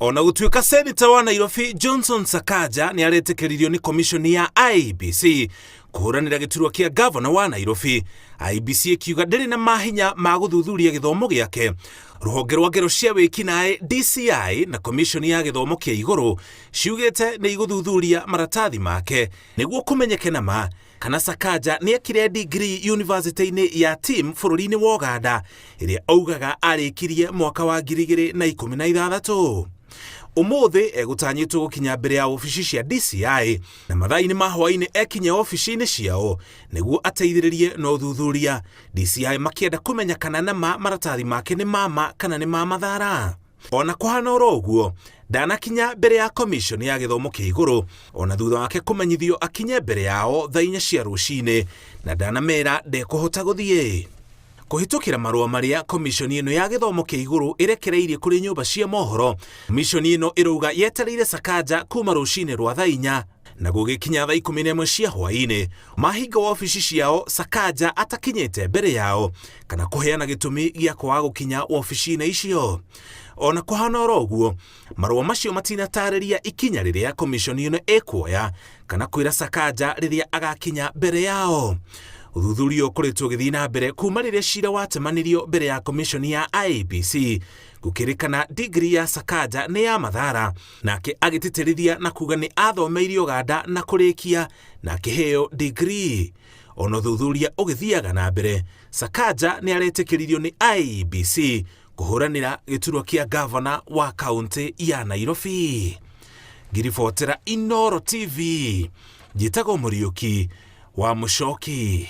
Ona gũtuĩka seneta wa Nairobi Johnson Sakaja nĩ aretĩkĩririo nĩ komishoni ya IEBC kũhũranĩra gĩturwa kĩa gavana wa Nairobi, IEBC ĩkiuga ndĩrĩ na mahinya ma gũthuthuria gĩthomo gĩake. Rũhonge rwa ngero cia wĩkinaĩ DCI na komishoni ya gĩthomo kĩa igũrũ ciugĩte nĩ igũthuthuria maratathi make nĩguo kũmenyeke nama kana Sakaja nĩ ekire degree university-inĩ ya TIM bũrũri-inĩ wa Uganda ĩrĩa augaga arĩkirie mwaka wa 2016. Ũmũthĩ egũtanyĩtwo gũkinya mbere ya wabici cia DCI na mathaa-inĩ ma hwaĩ-inĩ ekinye wabici-inĩ ciao nĩguo ateithĩrĩrie na ũthuthuria. DCI makĩenda kũmenya kana nama maratathi make nĩ mama kana nĩ ma mathara. Ona kũhana oro ũguo ndanakinya mbere ya komishoni ya gĩthomo kĩa igũrũ ona thutha wake kũmenyithio akinye mbere yao thaa 4 cia rũciinĩ na ndanamera ndekũhota gũthiĩ. Kũhĩtũkĩra marũa marĩa komishoni ĩno ya gĩthomo kĩa igũrũ ĩrekereirie kũrĩ nyũmba cia mohoro, komishoni ĩno ĩrauga yetereire Sakaja kuuma rũciinĩ rwa thaa 4 na gũgĩkinya thaa 11 cia hwaĩ-inĩ mahinga wabici ciao Sakaja atakinyĩte mbere yao kana kũheana gĩtũmi gĩa kwaga gũkinya wabici-inĩ icio. Ona kũhana oro ũguo marũa macio matinatarĩria ikinya rĩrĩa komishoni ĩno ĩkuoya kana kwĩra Sakaja rĩrĩa agakinya mbere yao. Ũthuthuria ũkoretwo ũgĩthiĩ na mbere kuuma rĩrĩa cira watemanirio mbere ya komishoni ya IEBC gũkĩrĩkana degree ya Sakaja nĩ ya mathara, nake agĩtĩtĩrithia na kuga nĩ athomeire Uganda na kũrĩkia na akĩheo degree. Ona ũthuthuria ũgĩthiaga na mbere, Sakaja nĩ aretĩkĩririo nĩ IEBC kũhũranĩra gĩturwa kĩa gavana wa kaunti ya Nairobi. Ngiribotera Inooro TV, njĩtagwo Mũriũki wa Mũchoki.